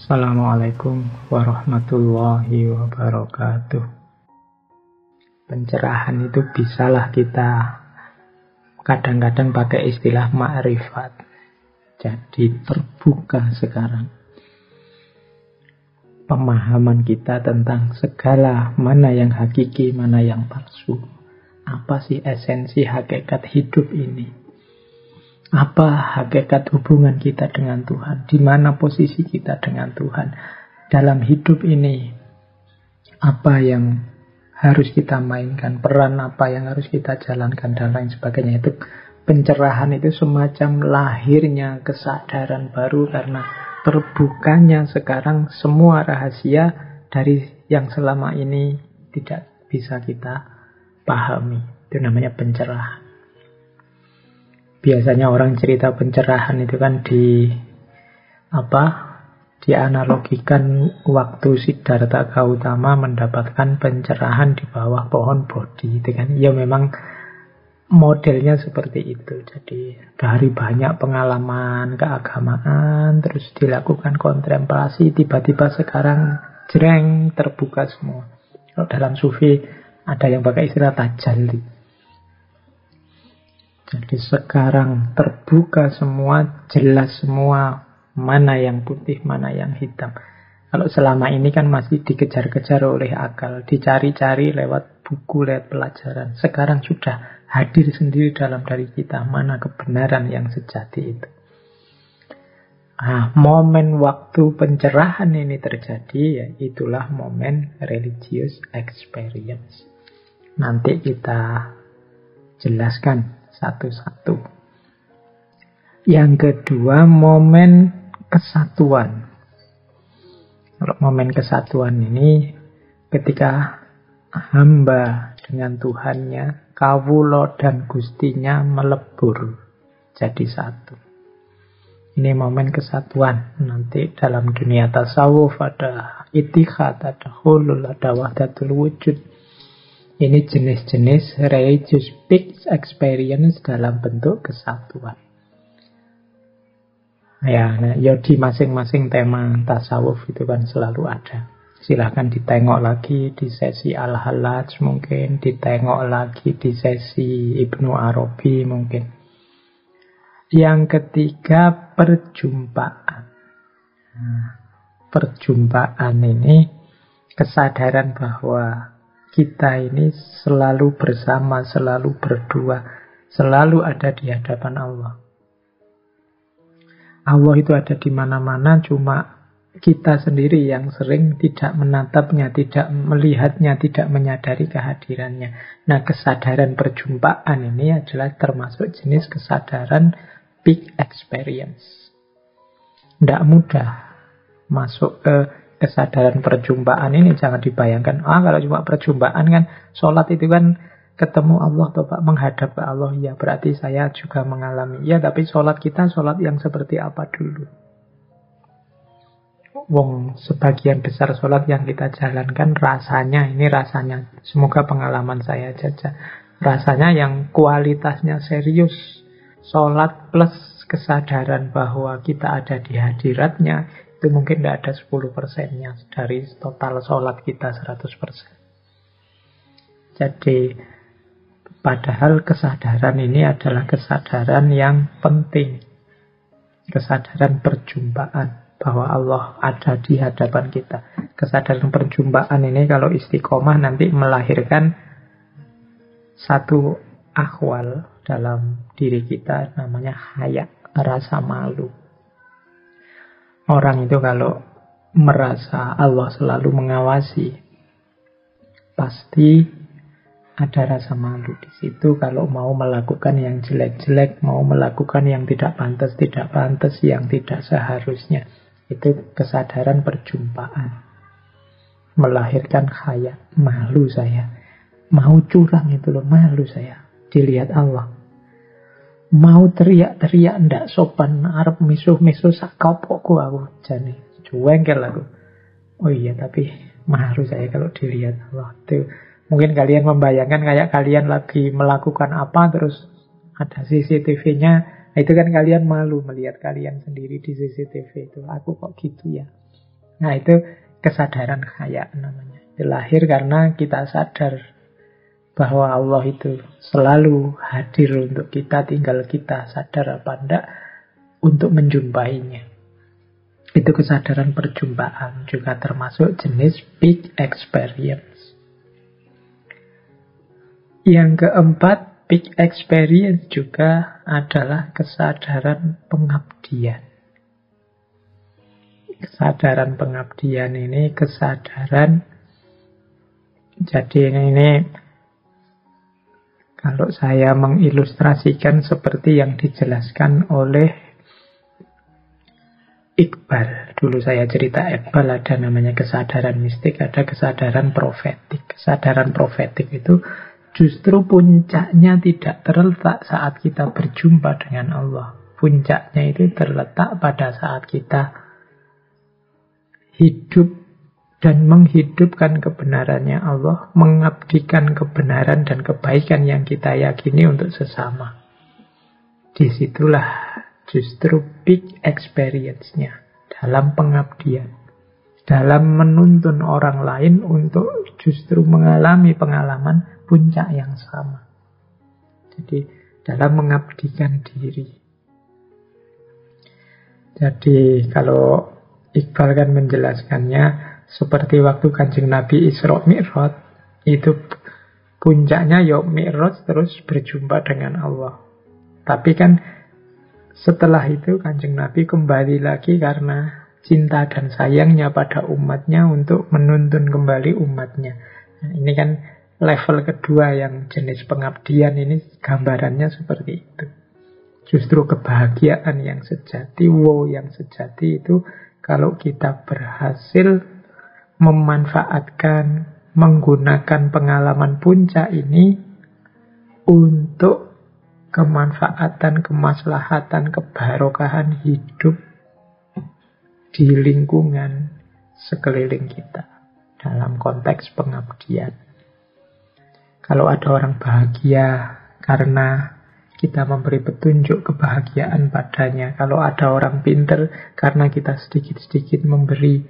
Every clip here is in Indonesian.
Assalamualaikum warahmatullahi wabarakatuh. Pencerahan itu bisalah kita kadang-kadang pakai istilah ma'rifat. Jadi terbuka sekarang pemahaman kita tentang segala mana yang hakiki, mana yang palsu. Apa sih esensi hakikat hidup ini? Apa hakikat hubungan kita dengan Tuhan? Di mana posisi kita dengan Tuhan? Dalam hidup ini, apa yang harus kita mainkan? Peran apa yang harus kita jalankan? Dan lain sebagainya. Itu pencerahan itu semacam lahirnya kesadaran baru karena terbukanya sekarang semua rahasia dari yang selama ini tidak bisa kita pahami. Itu namanya pencerahan. Biasanya orang cerita pencerahan itu kan dianalogikan waktu Siddhartha Gautama mendapatkan pencerahan di bawah pohon Bodhi. Itu kan ya memang modelnya seperti itu. Jadi dari banyak pengalaman keagamaan terus dilakukan kontemplasi, tiba-tiba sekarang jreng terbuka semua. Kalau dalam sufi ada yang pakai istilah tajalli. Jadi sekarang terbuka semua, jelas semua mana yang putih, mana yang hitam. Kalau selama ini kan masih dikejar-kejar oleh akal, dicari-cari lewat buku, lewat pelajaran. Sekarang sudah hadir sendiri dalam diri kita, mana kebenaran yang sejati itu. Nah, momen waktu pencerahan ini terjadi, ya itulah momen religious experience. Nanti kita jelaskan satu-satu. Yang kedua, momen kesatuan. Kalau momen kesatuan ini ketika hamba dengan Tuhannya, kawula dan gustinya melebur jadi satu. Ini momen kesatuan. Nanti dalam dunia tasawuf ada ittihad, ada hulul, ada wahdatul wujud. Ini jenis-jenis religious peak experience dalam bentuk kesatuan. Ya, di masing-masing tema tasawuf itu kan selalu ada. Silahkan ditengok lagi di sesi Al-Hallaj mungkin, ditengok lagi di sesi Ibnu Arabi mungkin. Yang ketiga, perjumpaan. Nah, perjumpaan ini kesadaran bahwa kita ini selalu bersama, selalu berdua, selalu ada di hadapan Allah. Allah itu ada di mana-mana, cuma kita sendiri yang sering tidak menatapnya, tidak melihatnya, tidak menyadari kehadirannya. Nah, kesadaran perjumpaan ini adalah termasuk jenis kesadaran peak experience. Tidak mudah masuk ke kesadaran perjumpaan ini. Jangan dibayangkan, kalau cuma perjumpaan kan, sholat itu kan ketemu Allah, Pak, menghadap ke Allah. Ya, berarti saya juga mengalami. Ya, tapi sholat kita sholat yang seperti apa dulu? Wong, sebagian besar sholat yang kita jalankan rasanya, semoga pengalaman saya saja, rasanya yang kualitasnya serius. Sholat plus kesadaran bahwa kita ada di hadiratnya, itu mungkin tidak ada 10%-nya dari total sholat kita 100%. Jadi, padahal kesadaran ini adalah kesadaran yang penting. Kesadaran perjumpaan. Bahwa Allah ada di hadapan kita. Kesadaran perjumpaan ini kalau istiqomah nanti melahirkan satu akhwal dalam diri kita, namanya haya, rasa malu. Orang itu kalau merasa Allah selalu mengawasi, pasti ada rasa malu di situ. Kalau mau melakukan yang jelek-jelek, mau melakukan yang tidak pantas, yang tidak seharusnya. Itu kesadaran perjumpaan. Melahirkan khaya, malu saya. Mau curang itu loh, malu saya. Dilihat Allah. Mau teriak-teriak ndak sopan, arep misuh-misuh sakopokku aku jane. Cuengkel aku. Oh iya, tapi malu saya kalau dilihat Allah. Itu mungkin kalian membayangkan kayak kalian lagi melakukan apa terus ada CCTV-nya. Itu kan kalian malu melihat kalian sendiri di CCTV itu. Aku kok gitu ya. Nah, itu kesadaran khaya namanya. Itu lahir karena kita sadar bahwa Allah itu selalu hadir untuk kita, tinggal kita sadar apa enggak untuk menjumpainya. Itu kesadaran perjumpaan, juga termasuk jenis peak experience. Yang keempat, peak experience juga adalah kesadaran pengabdian. Kesadaran pengabdian ini kesadaran, jadi ini kalau saya mengilustrasikan seperti yang dijelaskan oleh Iqbal. Dulu saya cerita Iqbal, ada namanya kesadaran mistik, ada kesadaran profetik. Kesadaran profetik itu justru puncaknya tidak terletak saat kita berjumpa dengan Allah. Puncaknya itu terletak pada saat kita hidup dan menghidupkan kebenarannya Allah, mengabdikan kebenaran dan kebaikan yang kita yakini untuk sesama. Disitulah justru big experience-nya dalam pengabdian, dalam menuntun orang lain untuk justru mengalami pengalaman puncak yang sama. Jadi dalam mengabdikan diri. Jadi kalau Iqbal kan menjelaskannya seperti waktu Kanjeng Nabi Isra Mi'raj, itu puncaknya ya Mi'raj terus berjumpa dengan Allah. Tapi kan setelah itu Kanjeng Nabi kembali lagi karena cinta dan sayangnya pada umatnya untuk menuntun kembali umatnya. Nah, ini kan level kedua yang jenis pengabdian ini gambarannya seperti itu. Justru kebahagiaan yang sejati, wow yang sejati itu kalau kita berhasil memanfaatkan, menggunakan pengalaman puncak ini untuk kemanfaatan, kemaslahatan, kebarokahan hidup di lingkungan sekeliling kita dalam konteks pengabdian. Kalau ada orang bahagia karena kita memberi petunjuk kebahagiaan padanya. Kalau ada orang pinter karena kita sedikit-sedikit memberi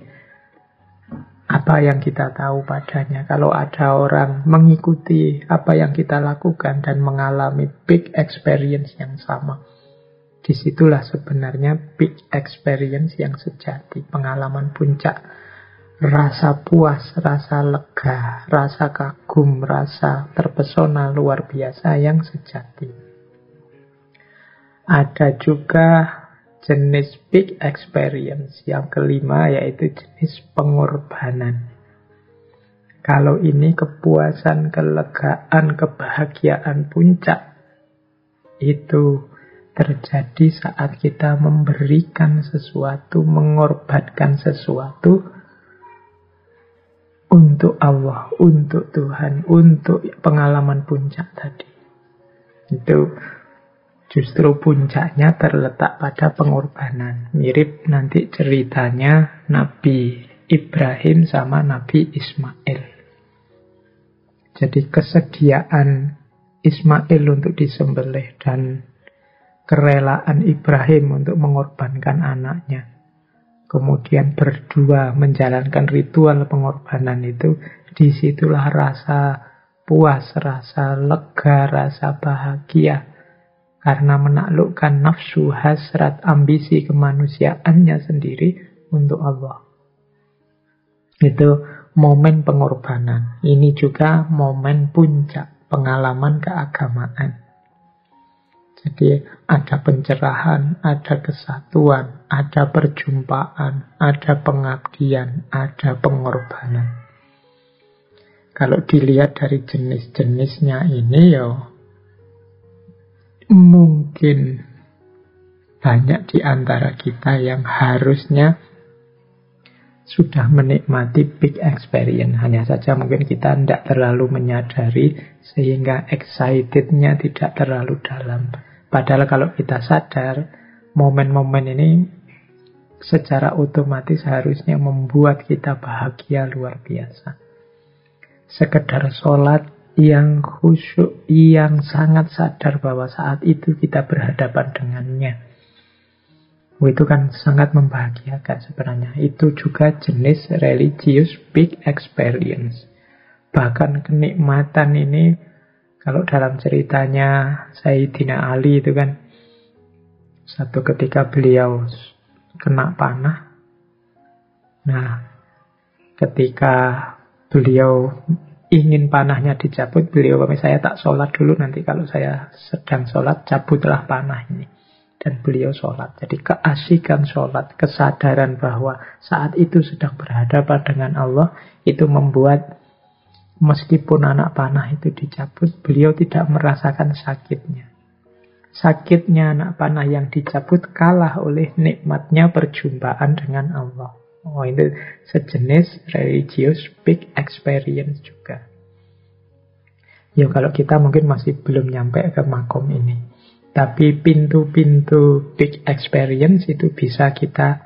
apa yang kita tahu padanya. Kalau ada orang mengikuti apa yang kita lakukan dan mengalami big experience yang sama. Disitulah sebenarnya big experience yang sejati. Pengalaman puncak. Rasa puas, rasa lega, rasa kagum, rasa terpesona luar biasa yang sejati. Ada juga jenis big experience yang kelima, yaitu jenis pengorbanan. Kalau ini kepuasan, kelegaan, kebahagiaan puncak itu terjadi saat kita memberikan sesuatu, mengorbankan sesuatu untuk Allah, untuk Tuhan, untuk pengalaman puncak tadi. Itu justru puncaknya terletak pada pengorbanan. Mirip nanti ceritanya Nabi Ibrahim sama Nabi Ismail. Jadi kesediaan Ismail untuk disembelih dan kerelaan Ibrahim untuk mengorbankan anaknya. Kemudian berdua menjalankan ritual pengorbanan itu, disitulah rasa puas, rasa lega, rasa bahagia. Karena menaklukkan nafsu, hasrat, ambisi kemanusiaannya sendiri untuk Allah. Itu momen pengorbanan. Ini juga momen puncak pengalaman keagamaan. Jadi ada pencerahan, ada kesatuan, ada perjumpaan, ada pengabdian, ada pengorbanan. Kalau dilihat dari jenis-jenisnya ini ya mungkin banyak di antara kita yang harusnya sudah menikmati big experience. Hanya saja mungkin kita tidak terlalu menyadari sehingga excitednya tidak terlalu dalam. Padahal kalau kita sadar, momen-momen ini secara otomatis harusnya membuat kita bahagia luar biasa. Sekedar sholat yang khusyuk, yang sangat sadar bahwa saat itu kita berhadapan dengannya. Itu kan sangat membahagiakan sebenarnya. Itu juga jenis religious big experience. Bahkan kenikmatan ini, kalau dalam ceritanya Sayyidina Ali itu kan, satu ketika beliau kena panah. Nah, ketika beliau ingin panahnya dicabut, beliau saya tak sholat dulu, nanti kalau saya sedang sholat, cabutlah panah ini. Dan beliau sholat. Jadi keasikan sholat, kesadaran bahwa saat itu sedang berhadapan dengan Allah, itu membuat meskipun anak panah itu dicabut, beliau tidak merasakan sakitnya. Sakitnya anak panah yang dicabut kalah oleh nikmatnya perjumpaan dengan Allah. Oh, itu sejenis religious big experience juga. Ya kalau kita mungkin masih belum nyampe ke makom ini. Tapi pintu-pintu big experience itu bisa kita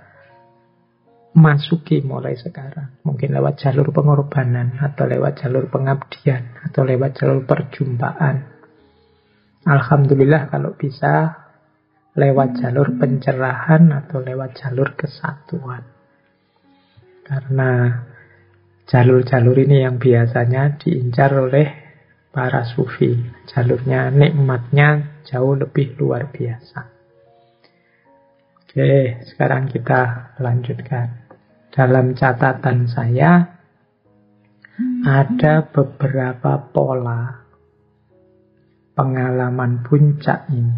masuki mulai sekarang. Mungkin lewat jalur pengorbanan, atau lewat jalur pengabdian, atau lewat jalur perjumpaan. Alhamdulillah kalau bisa lewat jalur pencerahan atau lewat jalur kesatuan. Karena jalur-jalur ini yang biasanya diincar oleh para sufi. Jalurnya, nikmatnya jauh lebih luar biasa. Oke, sekarang kita lanjutkan. Dalam catatan saya, ada beberapa pola pengalaman puncak ini.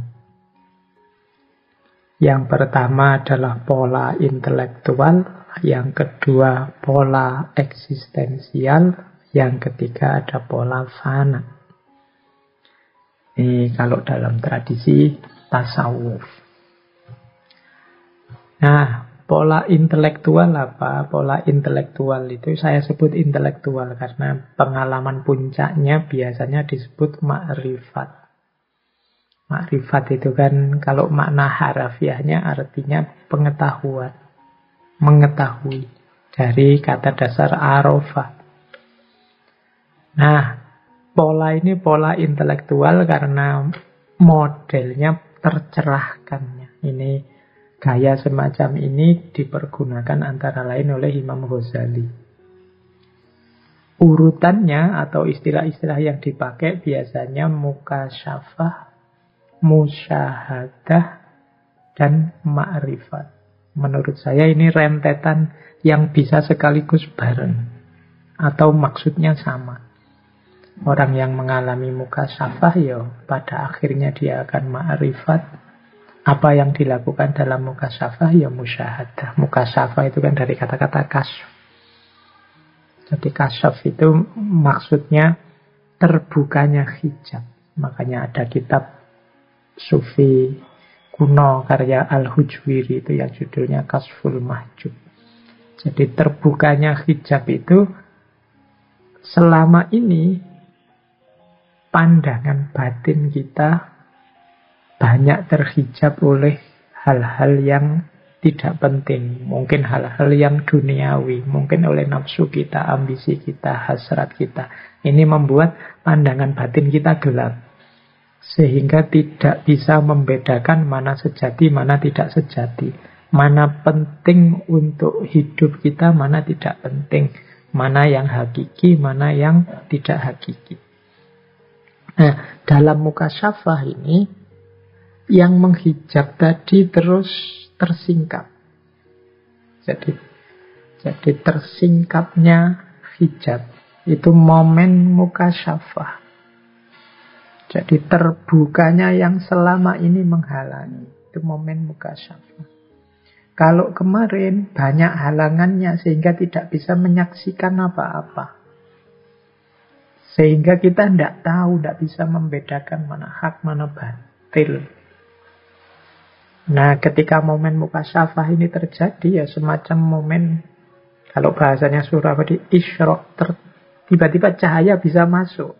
Yang pertama adalah pola intelektual, yang kedua pola eksistensial, yang ketiga ada pola fana. Ini kalau dalam tradisi tasawuf. Nah, pola intelektual apa? Pola intelektual itu saya sebut intelektual karena pengalaman puncaknya biasanya disebut ma'rifat. Ma'rifat itu kan kalau makna harafiahnya artinya pengetahuan. Mengetahui. Dari kata dasar arafah. Nah, pola ini pola intelektual karena modelnya tercerahkannya. Ini gaya semacam ini dipergunakan antara lain oleh Imam Ghazali. Urutannya atau istilah-istilah yang dipakai biasanya mukasyafah, musyahadah, dan ma'rifat. Menurut saya ini rentetan yang bisa sekaligus bareng. Atau maksudnya sama. Orang yang mengalami mukasyafah, ya pada akhirnya dia akan ma'rifat. Apa yang dilakukan dalam mukasyafah, ya musyahadah. Mukasyafah itu kan dari kata-kata kasyf. Jadi kasyf itu maksudnya terbukanya hijab. Makanya ada kitab Sufi kuno karya Al-Hujwiri itu yang judulnya Kasful Mahjub. Jadi terbukanya hijab itu selama ini pandangan batin kita banyak terhijab oleh hal-hal yang tidak penting. Mungkin hal-hal yang duniawi. Mungkin oleh nafsu kita, ambisi kita, hasrat kita. Ini membuat pandangan batin kita gelap. Sehingga tidak bisa membedakan mana sejati, mana tidak sejati. Mana penting untuk hidup kita, mana tidak penting. Mana yang hakiki, mana yang tidak hakiki. Nah, dalam mukasyafah ini, yang menghijab tadi terus tersingkap. Jadi tersingkapnya hijab. Itu momen mukasyafah. Jadi terbukanya yang selama ini menghalangi. Itu momen mukasyafah. Kalau kemarin banyak halangannya sehingga tidak bisa menyaksikan apa-apa. Sehingga kita tidak tahu, tidak bisa membedakan mana hak, mana batil. Nah, ketika momen mukasyafah ini terjadi, ya semacam momen, kalau bahasanya Surabadi, isyraq, tiba-tiba cahaya bisa masuk.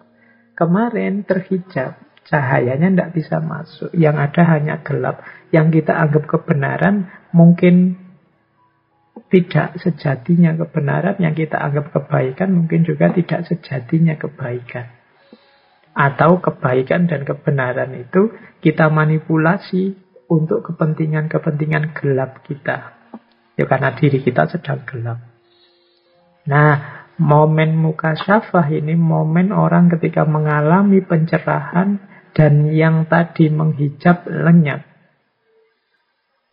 Kemarin terhijab, cahayanya tidak bisa masuk. Yang ada hanya gelap. Yang kita anggap kebenaran, mungkin tidak sejatinya kebenaran. Yang kita anggap kebaikan, mungkin juga tidak sejatinya kebaikan. Atau kebaikan dan kebenaran itu kita manipulasi untuk kepentingan-kepentingan gelap kita. Ya karena diri kita sedang gelap. Nah, momen mukasyafah ini momen orang ketika mengalami pencerahan dan yang tadi menghijab lenyap.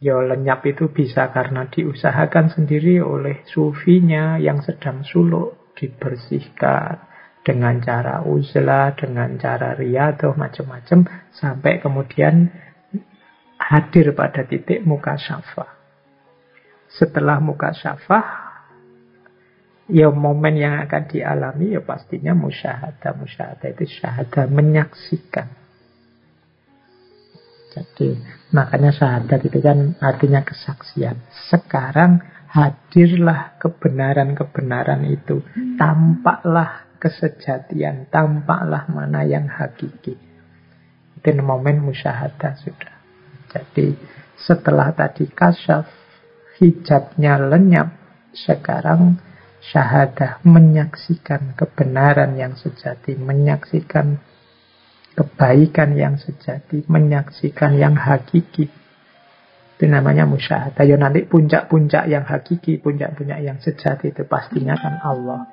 Ya lenyap itu bisa karena diusahakan sendiri oleh sufinya yang sedang suluk, dibersihkan dengan cara uzlah, dengan cara riyadhah, macam-macam, sampai kemudian hadir pada titik mukasyafah. Setelah mukasyafah, ya momen yang akan dialami ya pastinya musyahadah. Musyahadah itu syahadah, menyaksikan. Jadi makanya syahadat itu kan artinya kesaksian. Sekarang hadirlah kebenaran-kebenaran itu. Tampaklah kesejatian, tampaklah mana yang hakiki. Itu momen musyahadah sudah. Jadi setelah tadi kasyaf, hijabnya lenyap, sekarang syahadah menyaksikan kebenaran yang sejati, menyaksikan kebaikan yang sejati, menyaksikan yang hakiki. Itu namanya musyahadah. Ya nanti puncak-puncak yang hakiki, puncak-puncak yang sejati itu pastinya kan Allah.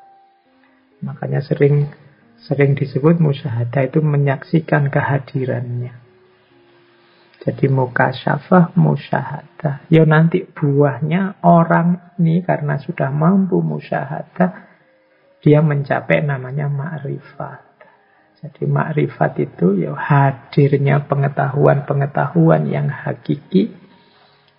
Makanya sering disebut musyahadah itu menyaksikan kehadirannya. Jadi mukasyafah, musyahadah. Ya nanti buahnya orang ini karena sudah mampu musyahadah, dia mencapai namanya ma'rifat. Jadi makrifat itu ya hadirnya pengetahuan-pengetahuan yang hakiki,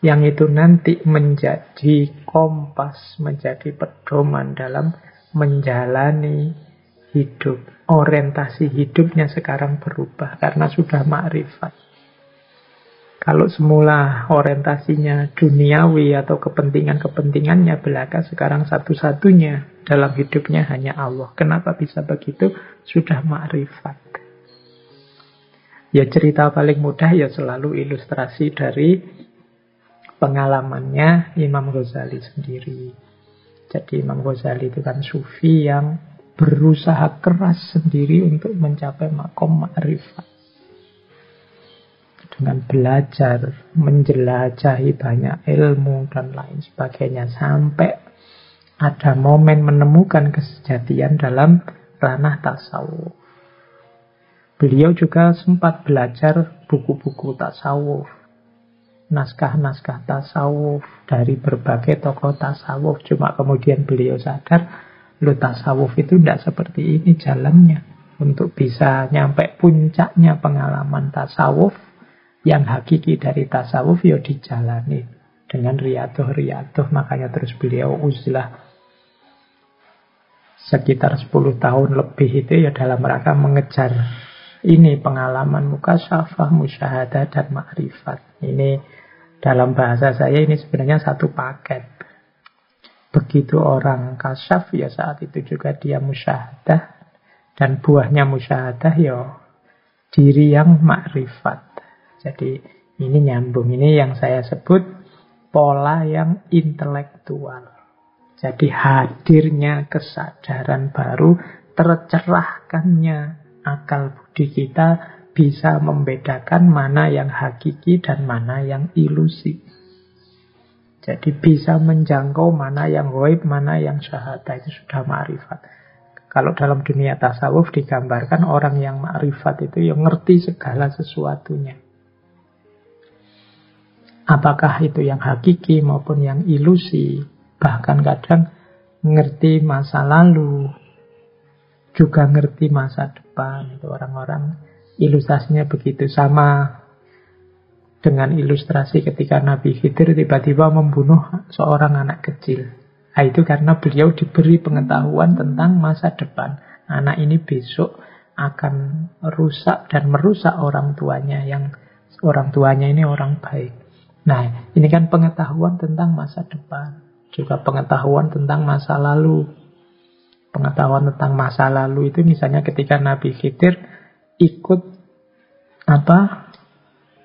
yang itu nanti menjadi kompas, menjadi pedoman dalam menjalani hidup. Orientasi hidupnya sekarang berubah karena sudah makrifat. Kalau semula orientasinya duniawi atau kepentingannya belaka, sekarang satu-satunya dalam hidupnya hanya Allah. Kenapa bisa begitu? Sudah makrifat. Ya cerita paling mudah ya selalu ilustrasi dari pengalamannya Imam Ghazali sendiri. Jadi Imam Ghazali itu kan sufi yang berusaha keras sendiri untuk mencapai makom makrifat. Dengan belajar, menjelajahi banyak ilmu dan lain sebagainya, sampai ada momen menemukan kesejatian dalam ranah tasawuf. Beliau juga sempat belajar buku-buku tasawuf, naskah-naskah tasawuf dari berbagai tokoh tasawuf. Cuma kemudian beliau sadar, tasawuf itu tidak seperti ini jalannya. Untuk bisa nyampe puncaknya pengalaman tasawuf, yang hakiki dari tasawuf ya dijalani dengan riyadhah. Makanya terus beliau uzlah sekitar 10 tahun lebih itu ya dalam rangka mengejar ini pengalaman mukasyafah, musyahadah, dan makrifat. Ini dalam bahasa saya ini sebenarnya satu paket. Begitu orang kasyaf ya saat itu juga dia musyahadah, dan buahnya musyahadah ya diri yang makrifat. Jadi ini nyambung, ini yang saya sebut pola yang intelektual. Jadi hadirnya kesadaran baru, tercerahkannya akal budi kita bisa membedakan mana yang hakiki dan mana yang ilusi. Jadi bisa menjangkau mana yang ghaib, mana yang syahadah, itu sudah ma'rifat. Kalau dalam dunia tasawuf digambarkan orang yang ma'rifat itu yang ngerti segala sesuatunya. Apakah itu yang hakiki maupun yang ilusi. Bahkan kadang ngerti masa lalu, juga ngerti masa depan. Itu orang-orang ilustrasinya begitu. Sama dengan ilustrasi ketika Nabi Khidir tiba-tiba membunuh seorang anak kecil. Nah, itu karena beliau diberi pengetahuan tentang masa depan. Anak ini besok akan rusak dan merusak orang tuanya, yang orang tuanya ini orang baik. Nah, ini kan pengetahuan tentang masa depan. Juga pengetahuan tentang masa lalu. Pengetahuan tentang masa lalu itu misalnya ketika Nabi Khidir ikut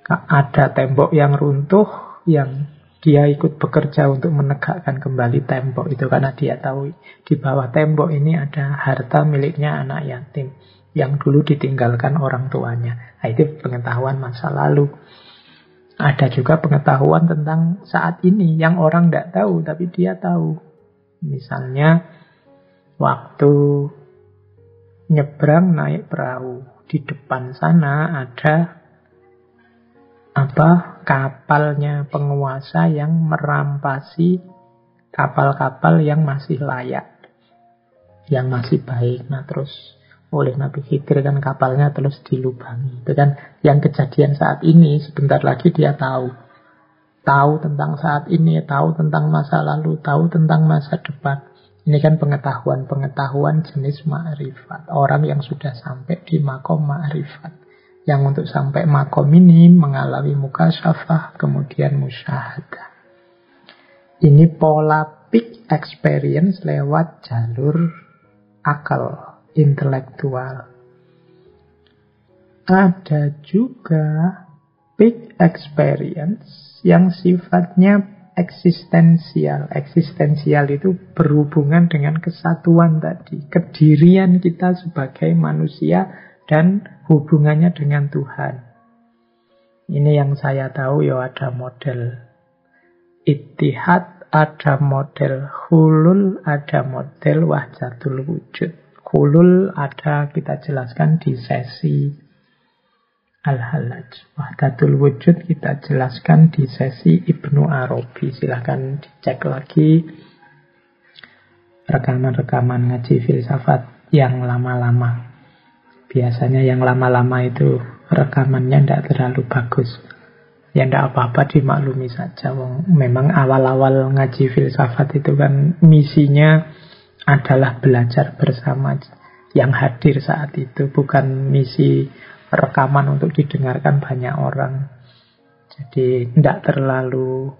ada tembok yang runtuh, yang dia ikut bekerja untuk menegakkan kembali tembok itu, karena dia tahu di bawah tembok ini ada harta miliknya anak yatim yang dulu ditinggalkan orang tuanya. Nah, itu pengetahuan masa lalu. Ada juga pengetahuan tentang saat ini yang orang tidak tahu, tapi dia tahu. Misalnya, waktu nyebrang naik perahu, di depan sana ada kapalnya penguasa yang merampasi kapal-kapal yang masih layak, yang masih baik. Nah terus oleh Nabi Khidir kan kapalnya terus dilubangi. Itu kan yang kejadian saat ini. Sebentar lagi dia tahu tentang saat ini, tahu tentang masa lalu, tahu tentang masa depan. Ini kan pengetahuan jenis ma'rifat. Orang yang sudah sampai di makom ma'rifat. Yang untuk sampai makom ini mengalami mukasyafah, kemudian musyahadah. Ini pola peak experience lewat jalur akal, intelektual. Ada juga peak experience yang sifatnya eksistensial. Eksistensial itu berhubungan dengan kesatuan tadi, kedirian kita sebagai manusia dan hubungannya dengan Tuhan. Ini yang saya tahu ya, ada model ittihad, ada model hulul, ada model wahdatul wujud. Hulul ada kita jelaskan di sesi Al-Hallaj. Wahdatul wujud kita jelaskan di sesi Ibnu Arabi. Silahkan dicek lagi rekaman-rekaman ngaji filsafat yang lama-lama. Biasanya yang lama-lama itu rekamannya tidak terlalu bagus. Ya tidak apa-apa, dimaklumi saja. Memang awal-awal ngaji filsafat itu kan misinya adalah belajar bersama yang hadir saat itu, bukan misi rekaman untuk didengarkan banyak orang. Jadi tidak terlalu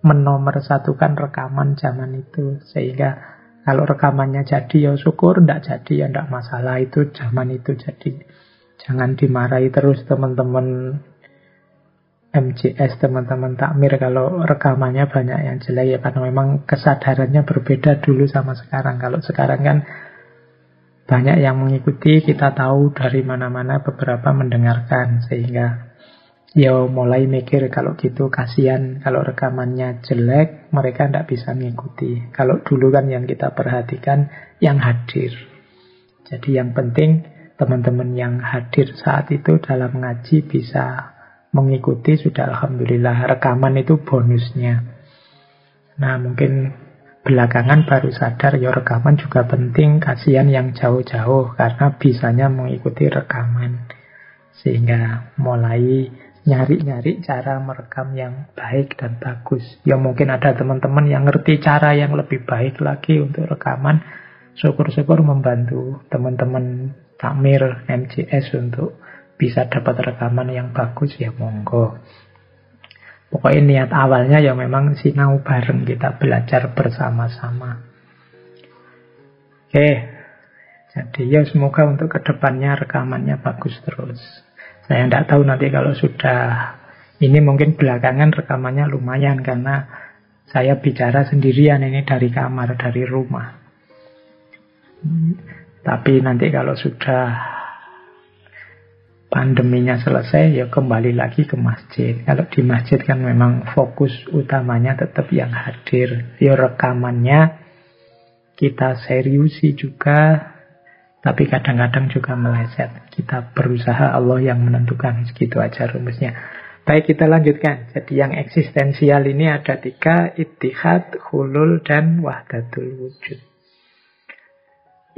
menomorsatukan rekaman zaman itu. Sehingga kalau rekamannya jadi ya syukur, tidak jadi ya tidak masalah. Itu zaman itu. Jadi jangan dimarahi terus teman-teman MJS, teman-teman takmir kalau rekamannya banyak yang jelek ya, karena memang kesadarannya berbeda dulu sama sekarang. Kalau sekarang kan banyak yang mengikuti, kita tahu dari mana-mana beberapa mendengarkan, sehingga ya mulai mikir kalau gitu kasihan kalau rekamannya jelek mereka tidak bisa mengikuti. Kalau dulu kan yang kita perhatikan yang hadir. Jadi yang penting teman-teman yang hadir saat itu dalam ngaji bisa mengikuti, sudah alhamdulillah. Rekaman itu bonusnya. Nah mungkin belakangan baru sadar ya rekaman juga penting. Kasihan yang jauh-jauh karena bisanya mengikuti rekaman, sehingga mulai nyari-nyari cara merekam yang baik dan bagus. Ya mungkin ada teman-teman yang ngerti cara yang lebih baik lagi untuk rekaman. Syukur-syukur membantu teman-teman takmir MJS untuk bisa dapat rekaman yang bagus, ya monggo. Pokoknya niat awalnya ya memang sinau bareng, kita belajar bersama-sama. Oke, jadi ya semoga untuk kedepannya rekamannya bagus terus. Saya tidak tahu nanti kalau sudah ini, mungkin belakangan rekamannya lumayan karena saya bicara sendirian ini dari kamar, dari rumah. Tapi nanti kalau sudah pandeminya selesai ya kembali lagi ke masjid. Kalau di masjid kan memang fokus utamanya tetap yang hadir. Ya rekamannya kita seriusi juga, tapi kadang-kadang juga meleset. Kita berusaha, Allah yang menentukan. Segitu aja rumusnya. Baik, kita lanjutkan. Jadi yang eksistensial ini ada 3, ittihad, hulul, dan wahdatul wujud.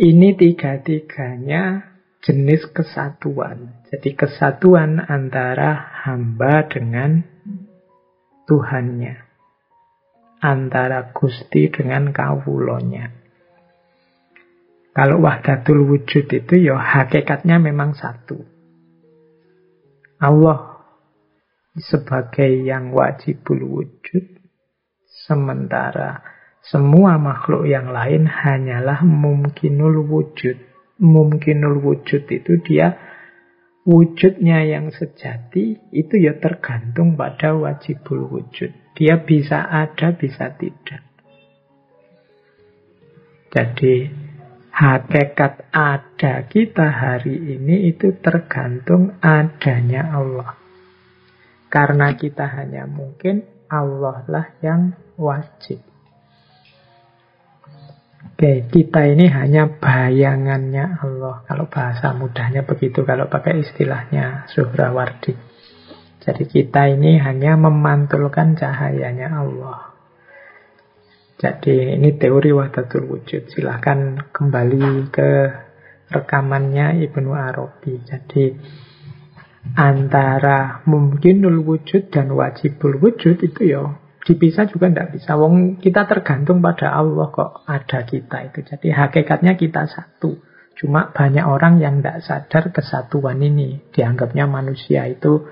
Ini 3-3-nya jenis kesatuan. Jadi kesatuan antara hamba dengan Tuhannya, antara Gusti dengan kawulonya. Kalau wahdatul wujud itu ya hakikatnya memang satu. Allah sebagai yang wajibul wujud, sementara semua makhluk yang lain hanyalah mumkinul wujud. Mumkinul wujud itu dia wujudnya yang sejati itu ya tergantung pada wajibul wujud. Dia bisa ada, bisa tidak. Jadi hakikat ada kita hari ini itu tergantung adanya Allah. Karena kita hanya mungkin, Allah lah yang wajib. Oke, kita ini hanya bayangannya Allah. Kalau bahasa mudahnya begitu, kalau pakai istilahnya Suhrawardi. Jadi kita ini hanya memantulkan cahayanya Allah. Jadi ini teori wahdatul wujud. Silahkan kembali ke rekamannya Ibnu Arabi. Jadi antara mungkinul wujud dan wajibul wujud itu ya dipisah juga tidak bisa. Wong kita tergantung pada Allah kok ada kita itu. Jadi hakikatnya kita satu. Cuma banyak orang yang tidak sadar kesatuan ini. Dianggapnya manusia itu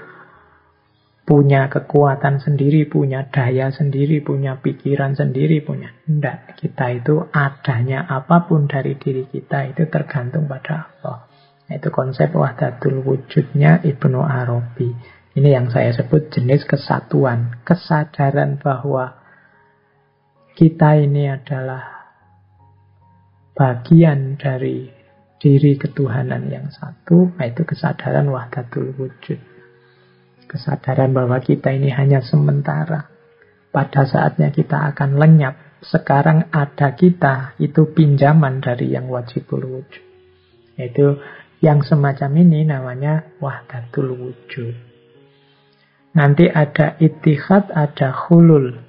punya kekuatan sendiri, punya daya sendiri, punya pikiran sendiri, punya. Tidak. Kita itu adanya apapun dari diri kita itu tergantung pada Allah. Itu konsep wahdatul wujudnya Ibnu Arabi. Ini yang saya sebut jenis kesatuan. Kesadaran bahwa kita ini adalah bagian dari diri ketuhanan yang satu. Itu kesadaran wahdatul wujud. Kesadaran bahwa kita ini hanya sementara. Pada saatnya kita akan lenyap. Sekarang ada kita, itu pinjaman dari yang wajibul wujud. Itu yang semacam ini namanya wahdatul wujud. Nanti ada ittihad, ada hulul.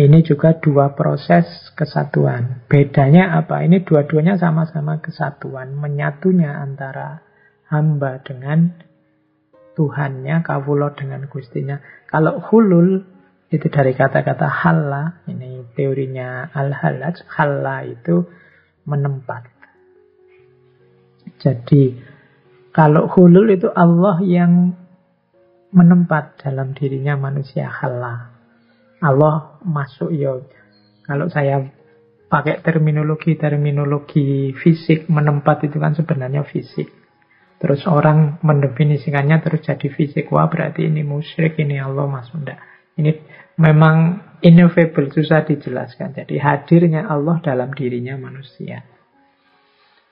Ini juga dua proses kesatuan. Bedanya apa? Ini dua-duanya sama-sama kesatuan. Menyatunya antara hamba dengan Tuhannya, kawula dengan Gustinya. Kalau hulul, itu dari kata-kata halla. Ini teorinya Al-Hallaj. Halla itu menempat. Jadi, kalau hulul itu Allah yang menempat dalam dirinya manusia. Halla. Allah masuk ya. Kalau saya pakai terminologi fisik, menempat itu kan sebenarnya fisik. Terus orang mendefinisikannya terus jadi fisik. Wah, berarti ini musyrik, ini Allah masuk. Enggak. Ini memang ineffable, susah dijelaskan. Jadi hadirnya Allah dalam dirinya manusia.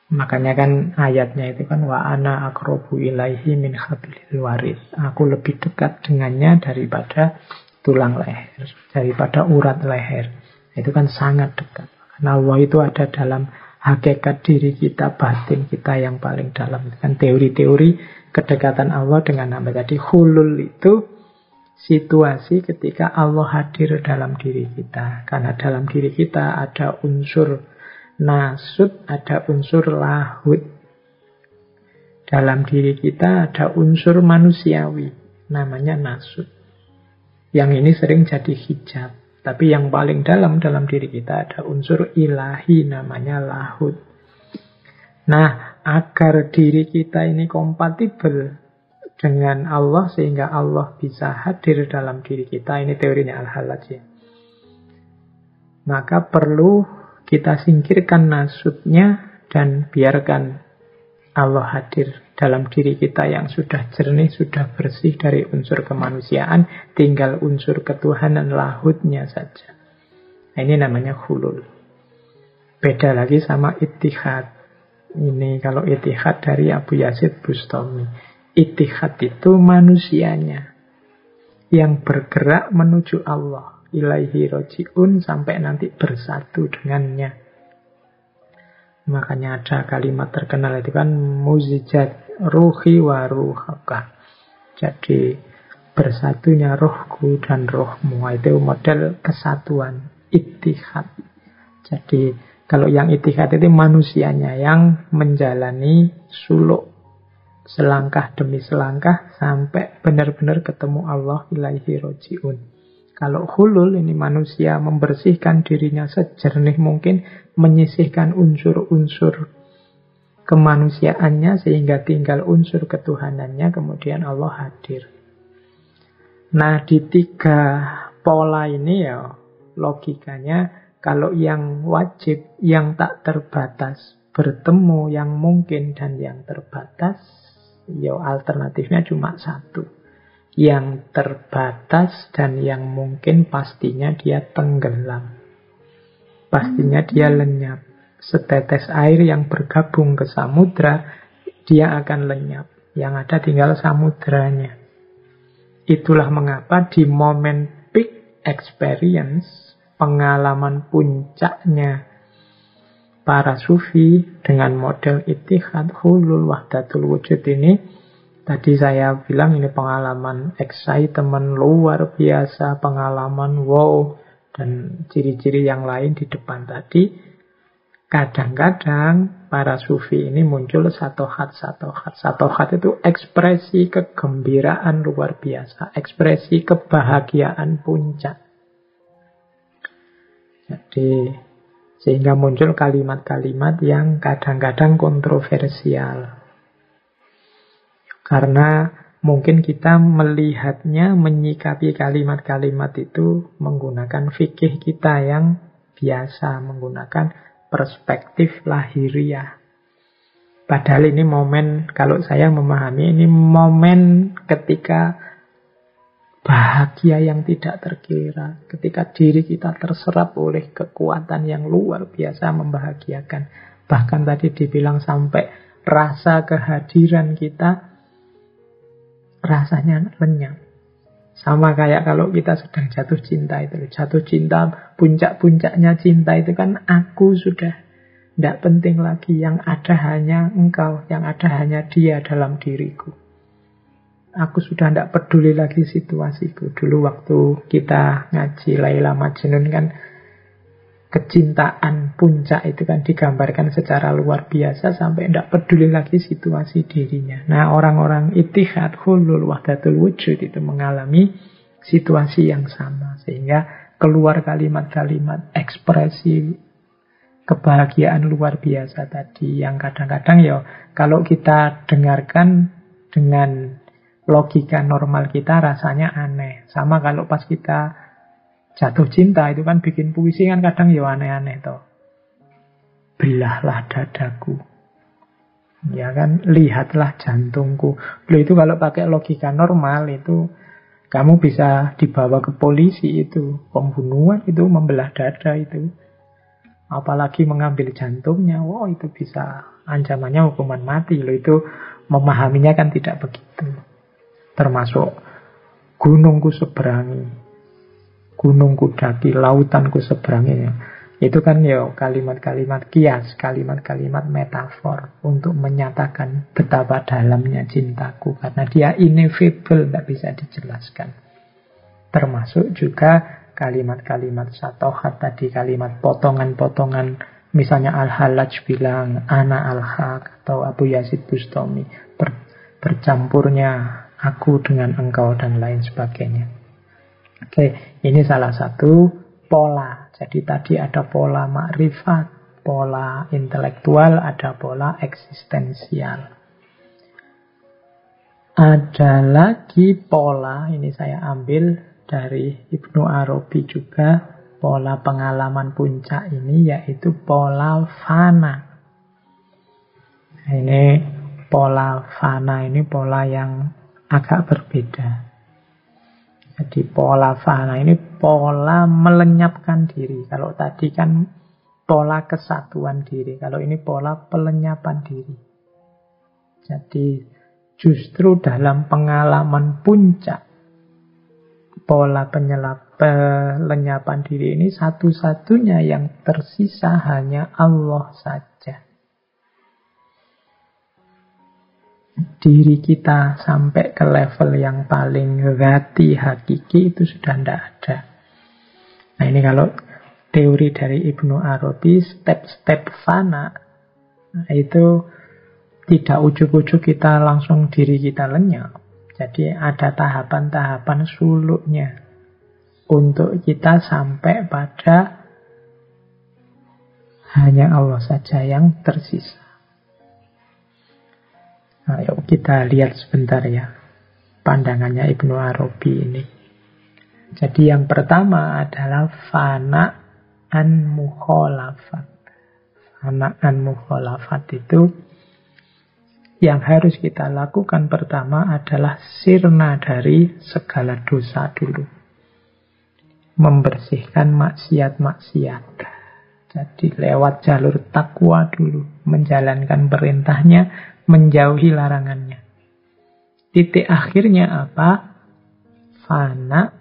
Makanya kan ayatnya itu kan wa ana aqrabu ilaihi min hablil warid. Aku lebih dekat dengannya daripada tulang leher, daripada urat leher. Itu kan sangat dekat. Karena Allah itu ada dalam hakikat diri kita, batin kita yang paling dalam. Itu kan teori-teori kedekatan Allah dengan hamba. Jadi hulul itu situasi ketika Allah hadir dalam diri kita. Karena dalam diri kita ada unsur nasut, ada unsur lahud. Dalam diri kita ada unsur manusiawi, namanya nasut. Yang ini sering jadi hijab. Tapi yang paling dalam diri kita ada unsur ilahi, namanya lahud. Nah, agar diri kita ini kompatibel dengan Allah, sehingga Allah bisa hadir dalam diri kita, ini teorinya Al-Hallaj. Maka perlu kita singkirkan nasutnya dan biarkan Allah hadir dalam diri kita yang sudah jernih, sudah bersih dari unsur kemanusiaan, tinggal unsur ketuhanan lahudnya saja. Nah, ini namanya hulul. Beda lagi sama ittihad. Ini kalau ittihad dari Abu Yazid Bustami. Ittihad itu manusianya yang bergerak menuju Allah. Ilaihi roji'un, sampai nanti bersatu dengannya. Makanya ada kalimat terkenal itu kan muzijat ruhi wa ruhaka. Jadi bersatunya rohku dan rohmu. Itu model kesatuan ittihad. Jadi kalau yang ittihad itu manusianya yang menjalani suluk selangkah demi selangkah sampai benar-benar ketemu Allah. Ilaihi roji'un. Kalau hulul ini manusia membersihkan dirinya sejernih mungkin, menyisihkan unsur-unsur kemanusiaannya sehingga tinggal unsur ketuhanannya, kemudian Allah hadir. Nah, di tiga pola ini ya logikanya kalau yang wajib, yang tak terbatas bertemu yang mungkin dan yang terbatas, ya alternatifnya cuma satu. Yang terbatas dan yang mungkin pastinya dia tenggelam. Pastinya dia lenyap. Setetes air yang bergabung ke samudra, dia akan lenyap. Yang ada tinggal samudranya. Itulah mengapa di momen peak experience, pengalaman puncaknya para sufi dengan model ittihad, hulul, wahdatul wujud ini, tadi saya bilang ini pengalaman excitement luar biasa, pengalaman wow, dan ciri-ciri yang lain di depan tadi. Kadang-kadang para sufi ini muncul satohat. Satohat itu ekspresi kegembiraan luar biasa, ekspresi kebahagiaan puncak. Jadi sehingga muncul kalimat-kalimat yang kadang-kadang kontroversial. Karena mungkin kita melihatnya, menyikapi kalimat-kalimat itu menggunakan fikih kita yang biasa, menggunakan perspektif lahiriah. Padahal ini momen, kalau saya memahami, ini momen ketika bahagia yang tidak terkira, ketika diri kita terserap oleh kekuatan yang luar biasa membahagiakan. Bahkan tadi dibilang sampai rasa kehadiran kita rasanya lenyap. Sama kayak kalau kita sedang jatuh cinta itu. Jatuh cinta, puncak-puncaknya cinta itu kan aku sudah tidak penting lagi. Yang ada hanya engkau, yang ada hanya dia dalam diriku. Aku sudah tidak peduli lagi situasiku. Dulu waktu kita ngaji Laila Majnun kan, kecintaan puncak itu kan digambarkan secara luar biasa sampai tidak peduli lagi situasi dirinya. Nah, orang-orang ittihad, hulul, wahdatul wujud itu mengalami situasi yang sama. Sehingga keluar kalimat-kalimat ekspresi kebahagiaan luar biasa tadi. Yang kadang-kadang ya kalau kita dengarkan dengan logika normal kita rasanya aneh. Sama kalau pas kita jatuh cinta itu kan bikin puisi kan kadang ya aneh-aneh toh. Belahlah dadaku. Ya kan, lihatlah jantungku. Loh, itu kalau pakai logika normal itu kamu bisa dibawa ke polisi itu. Pembunuhan itu, membelah dada itu. Apalagi mengambil jantungnya. Wow, itu bisa ancamannya hukuman mati. Loh, itu memahaminya kan tidak begitu. Termasuk gunungku seberangi, gunungku daki, lautanku seberangi. Itu kan ya kalimat-kalimat kias, kalimat-kalimat metafor untuk menyatakan betapa dalamnya cintaku. Karena dia ineffable, tidak bisa dijelaskan. Termasuk juga kalimat-kalimat satohat tadi, kalimat potongan-potongan. Misalnya Al-Hallaj bilang, Ana al-Haq, atau Abu Yazid Bustami, bercampurnya aku dengan engkau dan lain sebagainya. Oke, ini salah satu pola. Jadi tadi ada pola makrifat, pola intelektual, ada pola eksistensial. Ada lagi pola, ini saya ambil dari Ibnu Arabi juga, pola pengalaman puncak ini yaitu pola fana. Nah, ini pola fana, ini pola yang agak berbeda. Jadi pola fana ini pola melenyapkan diri. Kalau tadi kan pola kesatuan diri. Kalau ini pola pelenyapan diri. Jadi justru dalam pengalaman puncak, pola pelenyapan diri ini satu-satunya yang tersisa hanya Allah saja. Diri kita sampai ke level yang paling ghati, hakiki itu sudah tidak ada. Nah, ini kalau teori dari Ibnu Arabi, step-step fana, nah, itu tidak ujuk-ujuk kita langsung diri kita lenyap. Jadi ada tahapan-tahapan suluknya untuk kita sampai pada hanya Allah saja yang tersisa. Nah, yuk kita lihat sebentar ya pandangannya Ibnu Arabi ini. Jadi yang pertama adalah fana'an mukhalafat. Fana'an mukhalafat itu yang harus kita lakukan pertama adalah sirna dari segala dosa dulu. Membersihkan maksiat-maksiat. Jadi lewat jalur takwa dulu. Menjalankan perintahnya, menjauhi larangannya. Titik akhirnya apa? Fana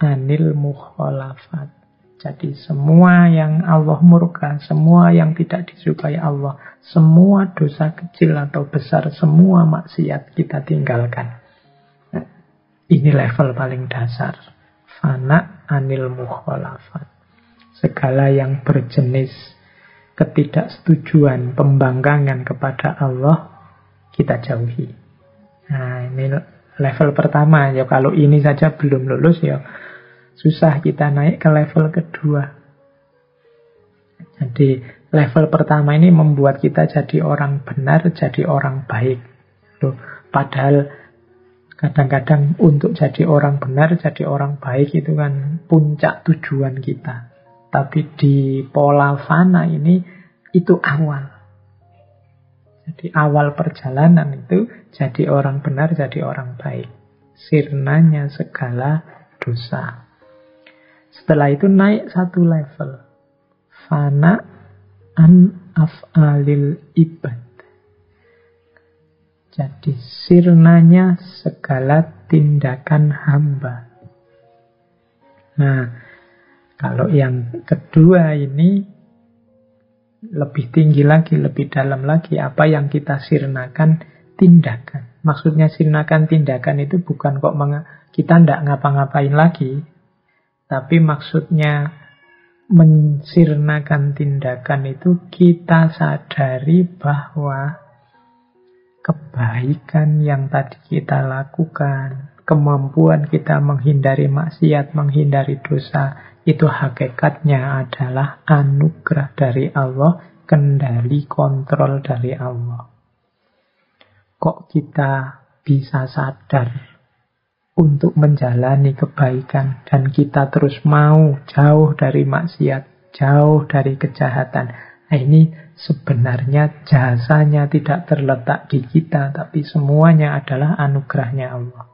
anil mukhalafat. Jadi semua yang Allah murka, semua yang tidak disukai Allah, semua dosa kecil atau besar, semua maksiat kita tinggalkan. Nah, ini level paling dasar. Fana anil mukhalafat. Segala yang berjenis ketidaksetujuan, pembangkangan kepada Allah, kita jauhi. Nah, ini level pertama. Ya, kalau ini saja belum lulus, ya susah kita naik ke level kedua. Jadi level pertama ini membuat kita jadi orang benar, jadi orang baik. Loh, padahal kadang-kadang untuk jadi orang benar, jadi orang baik itu kan puncak tujuan kita. Tapi di pola fana ini, itu awal. Jadi awal perjalanan itu jadi orang benar, jadi orang baik. Sirnanya segala dosa. Setelah itu naik satu level. Fana an af'alil ibad. Jadi sirnanya segala tindakan hamba. Nah, kalau yang kedua ini lebih tinggi lagi, lebih dalam lagi. Apa yang kita sirnakan? Tindakan. Maksudnya sirnakan tindakan itu bukan kok kita tidak ngapa-ngapain lagi. Tapi maksudnya mensirnakan tindakan itu kita sadari bahwa kebaikan yang tadi kita lakukan, kemampuan kita menghindari maksiat, menghindari dosa, itu hakikatnya adalah anugerah dari Allah, kendali kontrol dari Allah. Kok kita bisa sadar untuk menjalani kebaikan dan kita terus mau jauh dari maksiat, jauh dari kejahatan. Nah, ini sebenarnya jasanya tidak terletak di kita, tapi semuanya adalah anugerahnya Allah.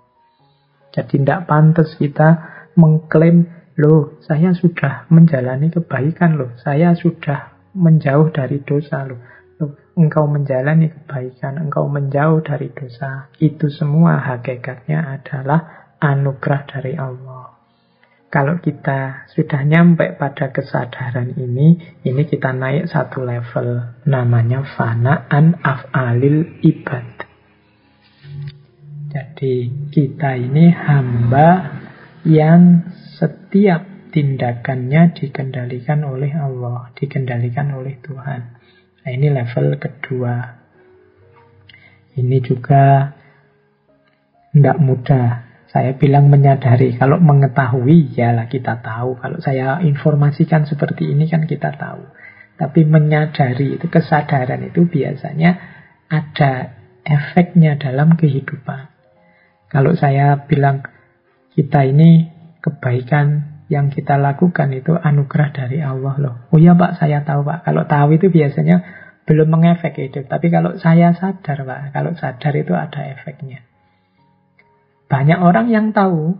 Jadi tidak pantas kita mengklaim, loh saya sudah menjalani kebaikan, loh saya sudah menjauh dari dosa, loh engkau menjalani kebaikan, engkau menjauh dari dosa. Itu semua hakikatnya adalah anugerah dari Allah. Kalau kita sudah nyampe pada kesadaran ini kita naik satu level. Namanya fana'an af'alil ibad. Jadi kita ini hamba yang setiap tindakannya dikendalikan oleh Allah, dikendalikan oleh Tuhan. Nah, ini level kedua. Ini juga tidak mudah. Saya bilang menyadari. Kalau mengetahui, yalah kita tahu. Kalau saya informasikan seperti ini kan kita tahu. Tapi menyadari itu, kesadaran itu biasanya ada efeknya dalam kehidupan. Kalau saya bilang kita ini kebaikan yang kita lakukan itu anugerah dari Allah loh. Oh ya Pak, saya tahu Pak. Kalau tahu itu biasanya belum mengefek hidup. Tapi kalau saya sadar Pak, kalau sadar itu ada efeknya. Banyak orang yang tahu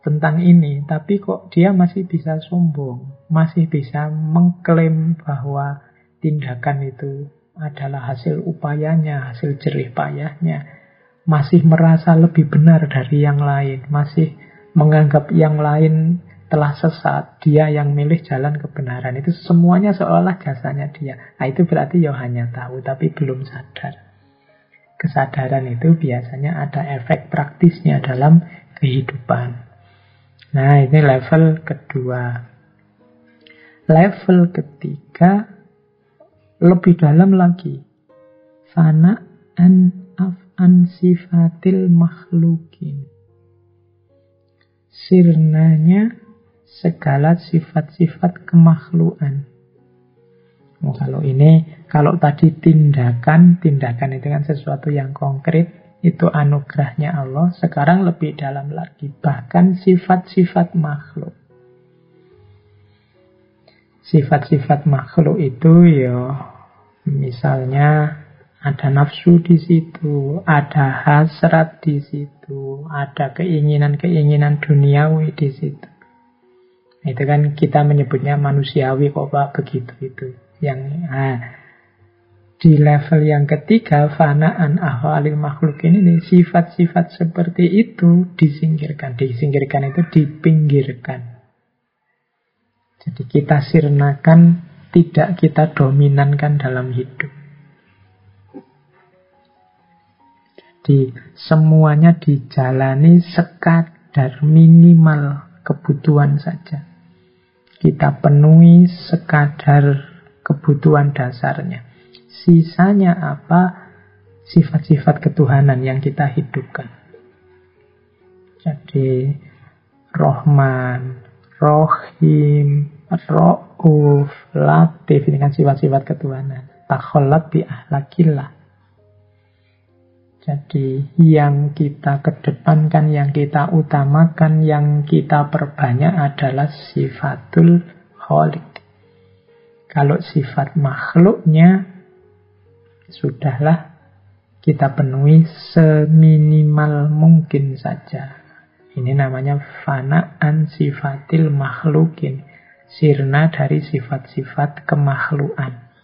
tentang ini, tapi kok dia masih bisa sombong, masih bisa mengklaim bahwa tindakan itu adalah hasil upayanya, hasil jerih payahnya, masih merasa lebih benar dari yang lain, masih menganggap yang lain telah sesat, dia yang milih jalan kebenaran. Itu semuanya seolah jasanya dia. Nah, itu berarti ya hanya tahu, tapi belum sadar. Kesadaran itu biasanya ada efek praktisnya dalam kehidupan. Nah, ini level kedua. Level ketiga, lebih dalam lagi. Fana'an af'an sifatil makhlukin. Sirnanya segala sifat-sifat kemakhlukan. Oh, kalau tadi tindakan itu kan sesuatu yang konkret, itu anugerahnya Allah. Sekarang lebih dalam lagi, bahkan sifat-sifat makhluk. Sifat-sifat makhluk itu ya, misalnya ada nafsu di situ, ada hasrat di situ, ada keinginan-keinginan duniawi di situ. Itu kan kita menyebutnya manusiawi kok Pak, begitu itu. Di level yang ketiga, fana'an ahwalil makhluk ini, sifat-sifat seperti itu disingkirkan. Disingkirkan itu dipinggirkan. Jadi kita sirnakan, tidak kita dominankan dalam hidup. Jadi semuanya dijalani sekadar minimal kebutuhan saja. Kita penuhi sekadar kebutuhan dasarnya. Sisanya apa? Sifat-sifat ketuhanan yang kita hidupkan. Jadi Rahman, Rahim, Ra'uf, Latif, ini kan sifat-sifat ketuhanan. Takhollat bi ahlakillah. Jadi yang kita kedepankan, yang kita utamakan, yang kita perbanyak adalah sifatul khaliq. Kalau sifat makhluknya, sudahlah kita penuhi seminimal mungkin saja. Ini namanya fana'an sifatil makhlukin. Sirna dari sifat-sifat kemakhlukan.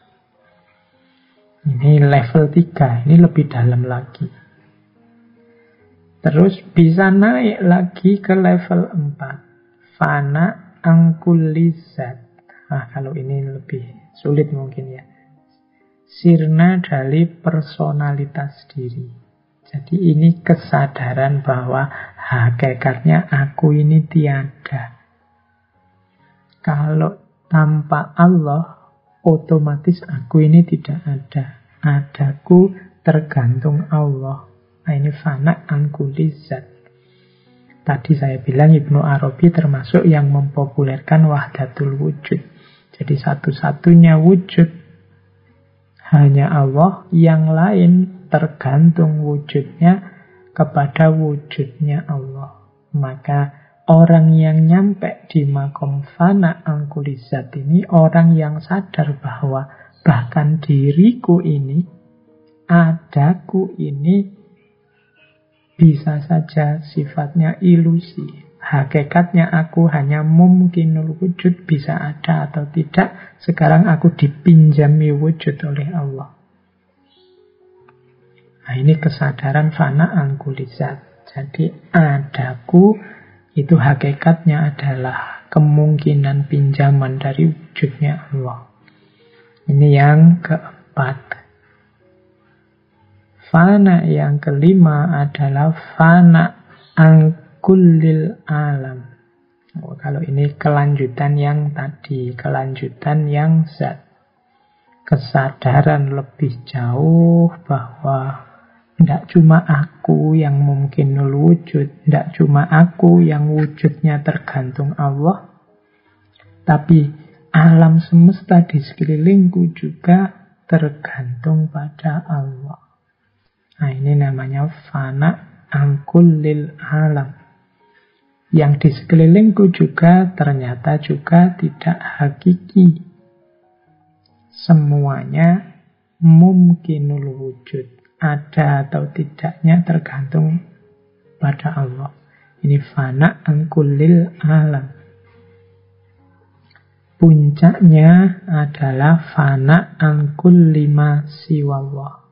Ini level 3, ini lebih dalam lagi. Terus bisa naik lagi ke level 4. Fana'an kulli zat. Kalau ini lebih sulit mungkin ya. Sirna dari personalitas diri. Jadi ini kesadaran bahwa hakikatnya aku ini tiada. Kalau tanpa Allah, otomatis aku ini tidak ada. Adaku tergantung Allah. Nah, ini fana'an kulli zat. Tadi saya bilang Ibnu Arabi termasuk yang mempopulerkan wahdatul wujud. Jadi satu-satunya wujud hanya Allah, yang lain tergantung wujudnya kepada wujudnya Allah. Maka orang yang nyampe di makom fana'an kulli zat ini, orang yang sadar bahwa bahkan diriku ini, adaku ini, bisa saja sifatnya ilusi. Hakikatnya aku hanya mungkinul wujud, bisa ada atau tidak. Sekarang aku dipinjami wujud oleh Allah. Nah, ini kesadaran fana'an kulli zat. Jadi adaku itu hakikatnya adalah kemungkinan pinjaman dari wujudnya Allah. Ini yang keempat. Fana yang kelima adalah fana'an kullil alam. Kalau ini kelanjutan yang tadi, kelanjutan yang zat. Kesadaran lebih jauh bahwa tidak cuma aku yang mungkinul wujud, tidak cuma aku yang wujudnya tergantung Allah, tapi alam semesta di sekelilingku juga tergantung pada Allah. Nah, ini namanya fana'an kullil alam. Yang di sekelilingku juga ternyata juga tidak hakiki. Semuanya mungkinul wujud. Ada atau tidaknya tergantung pada Allah. Ini fana'an kullil alam. Puncaknya adalah fana'an kulli ma siwallah.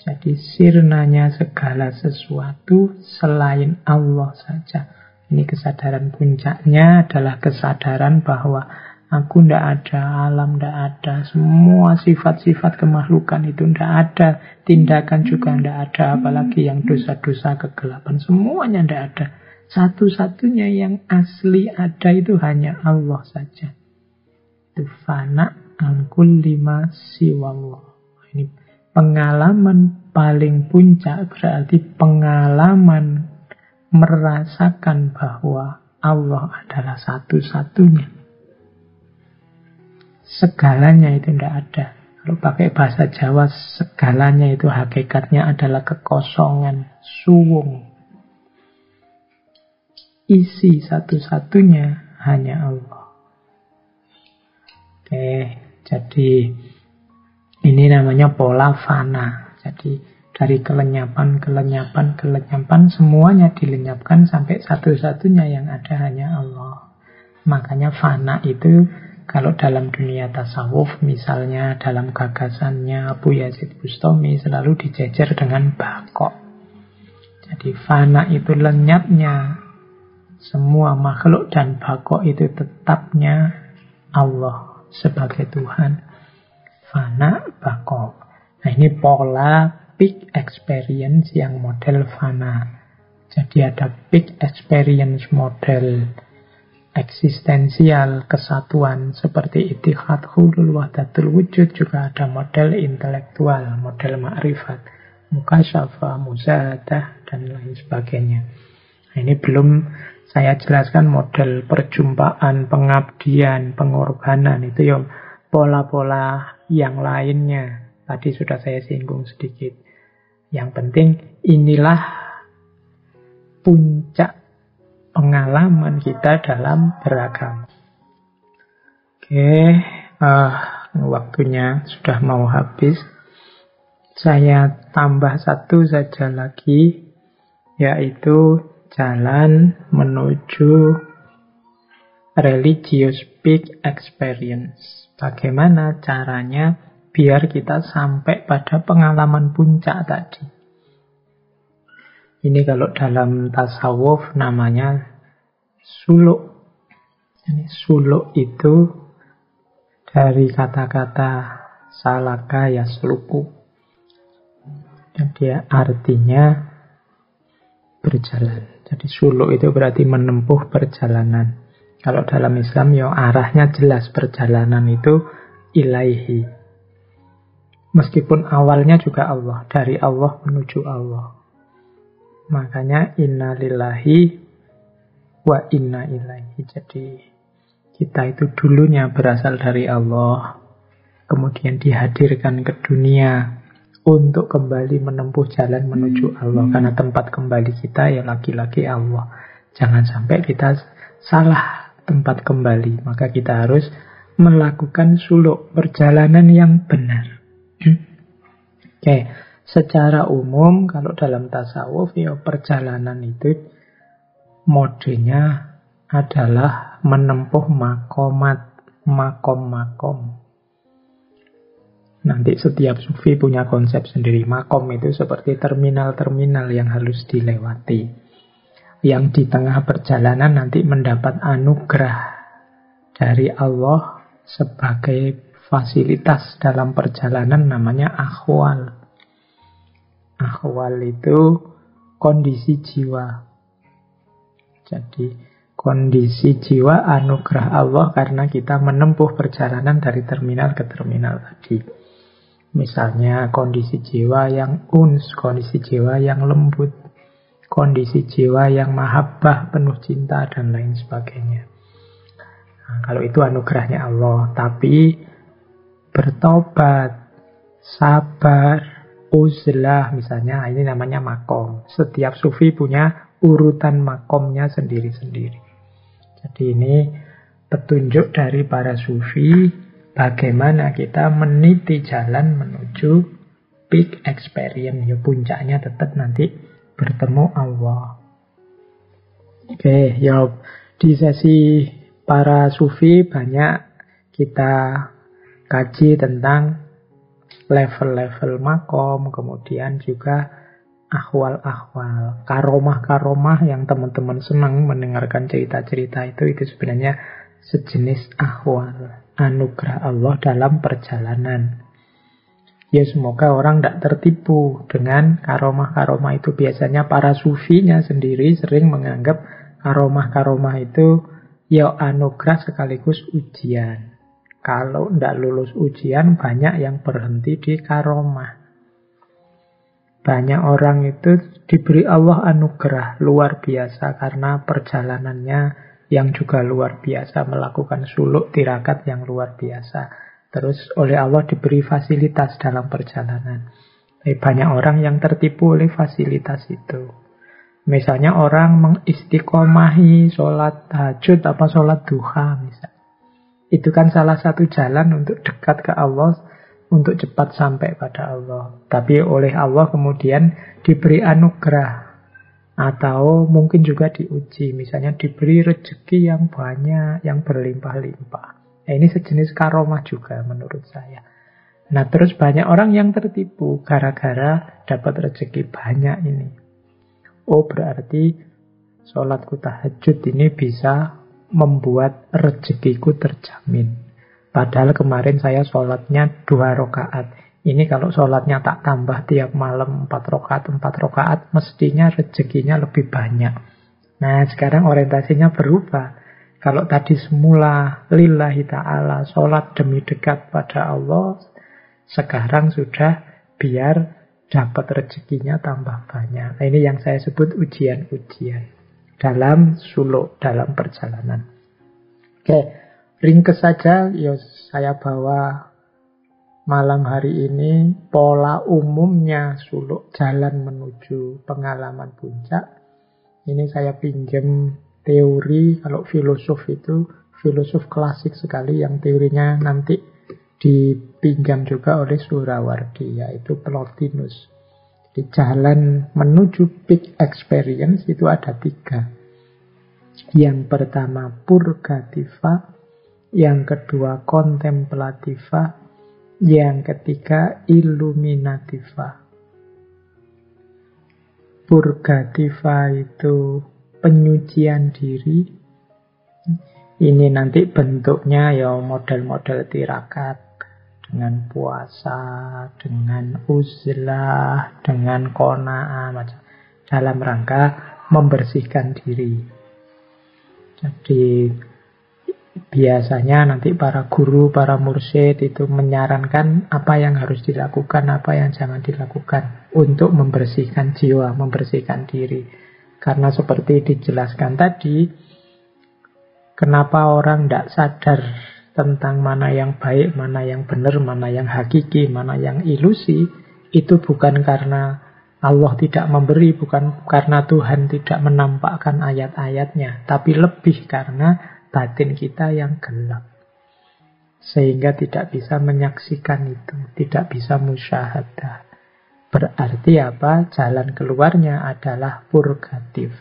Jadi sirnanya segala sesuatu selain Allah saja. Ini kesadaran puncaknya adalah kesadaran bahwa aku tidak ada, alam tidak ada, semua sifat-sifat kemakhlukan itu tidak ada, tindakan juga tidak ada, apalagi yang dosa-dosa kegelapan, semuanya tidak ada. Satu-satunya yang asli ada itu hanya Allah saja. Itu fana'an kulli ma siwallah. Ini pengalaman paling puncak, berarti pengalaman merasakan bahwa Allah adalah satu-satunya. Segalanya itu tidak ada. Kalau pakai bahasa Jawa, segalanya itu hakikatnya adalah kekosongan, suwung. Isi satu-satunya hanya Allah. Oke, jadi ini namanya pola fana. Jadi dari kelenyapan, semuanya dilenyapkan sampai satu-satunya yang ada hanya Allah. Makanya fana itu Kalau dalam dunia tasawuf, misalnya dalam gagasannya Abu Yazid Bustami selalu dijejer dengan baqo. Jadi fana itu lenyapnya semua makhluk dan baqo itu tetapnya Allah sebagai Tuhan. Fana, baqo. Nah ini pola peak experience yang model fana. Jadi ada peak experience model eksistensial kesatuan seperti ittihad hulul wahdatul wujud, juga ada model intelektual, model ma'rifat, mukasyafah, muzahadah, dan lain sebagainya. Nah, ini belum saya jelaskan model perjumpaan, pengabdian, pengorbanan, itu ya pola-pola yang lainnya. Tadi sudah saya singgung sedikit. Yang penting inilah puncak pengalaman kita dalam beragama. Oke, waktunya sudah mau habis. Saya tambah satu saja lagi, yaitu jalan menuju religious peak experience. Bagaimana caranya biar kita sampai pada pengalaman puncak tadi. Ini kalau dalam tasawuf namanya suluk. Ini suluk itu dari kata-kata salaka yasluku. Dan dia artinya berjalan. Jadi suluk itu berarti menempuh perjalanan. Kalau dalam Islam ya arahnya jelas, perjalanan itu ilaihi. Meskipun awalnya juga Allah, dari Allah menuju Allah. Makanya inna lillahi wa inna ilaihi. Jadi kita itu dulunya berasal dari Allah, kemudian dihadirkan ke dunia untuk kembali menempuh jalan menuju Allah. Karena tempat kembali kita ya lagi-lagi Allah. Jangan sampai kita salah tempat kembali. Maka kita harus melakukan suluk, perjalanan yang benar. Oke. Secara umum, kalau dalam tasawuf, ya perjalanan itu modenya adalah menempuh makomat, makom-makom. Nanti setiap sufi punya konsep sendiri. Makom itu seperti terminal-terminal yang harus dilewati. Yang di tengah perjalanan nanti mendapat anugerah dari Allah sebagai fasilitas dalam perjalanan, namanya akhwal. Akhwal itu kondisi jiwa. Jadi kondisi jiwa anugerah Allah karena kita menempuh perjalanan dari terminal ke terminal tadi. Misalnya kondisi jiwa yang uns, kondisi jiwa yang lembut, kondisi jiwa yang mahabbah, penuh cinta, dan lain sebagainya. Nah, kalau itu anugerahnya Allah. Tapi bertobat, sabar, uzlah misalnya, ini namanya makom. Setiap sufi punya urutan makomnya sendiri-sendiri. Jadi ini petunjuk dari para sufi bagaimana kita meniti jalan menuju peak experience. Ya, puncaknya tetap nanti bertemu Allah. Oke, ya di sesi para sufi banyak kita kaji tentang level-level makom, kemudian juga ahwal-ahwal, karomah-karomah yang teman-teman senang mendengarkan cerita-cerita itu sebenarnya sejenis ahwal, anugerah Allah dalam perjalanan. Ya semoga orang tidak tertipu dengan karomah-karomah itu. Biasanya para sufinya sendiri sering menganggap karomah-karomah itu ya anugerah sekaligus ujian. Kalau tidak lulus ujian, banyak yang berhenti di karomah. Banyak orang itu diberi Allah anugerah luar biasa karena perjalanannya yang juga luar biasa, melakukan suluk tirakat yang luar biasa. Terus oleh Allah diberi fasilitas dalam perjalanan. Tapi banyak orang yang tertipu oleh fasilitas itu. Misalnya orang mengistiqomahi sholat tahajud apa sholat duha misalnya. Itu kan salah satu jalan untuk dekat ke Allah, untuk cepat sampai pada Allah. Tapi oleh Allah kemudian diberi anugerah. Atau mungkin juga diuji. Misalnya diberi rezeki yang banyak, yang berlimpah-limpah. Nah, ini sejenis karomah juga menurut saya. Nah, terus banyak orang yang tertipu gara-gara dapat rezeki banyak ini. Oh, berarti sholatku tahajud ini bisa membuat rezekiku terjamin. Padahal kemarin saya sholatnya 2 rakaat. Ini kalau sholatnya tak tambah tiap malam 4 rakaat, mestinya rezekinya lebih banyak. Nah, sekarang orientasinya berubah. Kalau tadi semula lillahi ta'ala, sholat demi dekat pada Allah, sekarang sudah biar dapat rezekinya tambah banyak. Nah, ini yang saya sebut ujian-ujian dalam suluk, dalam perjalanan. Oke, ringkes saja ya saya bawa malam hari ini pola umumnya suluk jalan menuju pengalaman puncak. Ini saya pinjam teori, kalau filosof itu filosof klasik sekali yang teorinya nanti dipinjam juga oleh Surawardi, yaitu Plotinus. Di jalan menuju peak experience itu ada 3. Yang pertama purgativa, yang kedua kontemplativa, yang ketiga illuminativa. Purgativa itu penyucian diri. Ini nanti bentuknya ya model-model tirakat, dengan puasa, dengan uzlah, dengan qanaah, macam dalam rangka membersihkan diri. Jadi biasanya nanti para guru, para mursyid itu menyarankan apa yang harus dilakukan, apa yang jangan dilakukan untuk membersihkan jiwa, membersihkan diri. Karena seperti dijelaskan tadi, kenapa orang tidak sadar tentang mana yang baik, mana yang benar, mana yang hakiki, mana yang ilusi, itu bukan karena Allah tidak memberi, bukan karena Tuhan tidak menampakkan ayat-ayatnya, tapi lebih karena batin kita yang gelap. Sehingga tidak bisa menyaksikan itu, tidak bisa musyahadah. Berarti apa? Jalan keluarnya adalah purgatif,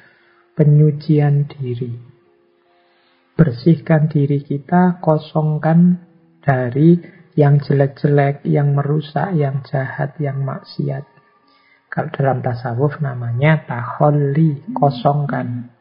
penyucian diri. Bersihkan diri kita, kosongkan dari yang jelek-jelek, yang merusak, yang jahat, yang maksiat. Kalau dalam tasawuf namanya taholli, kosongkan.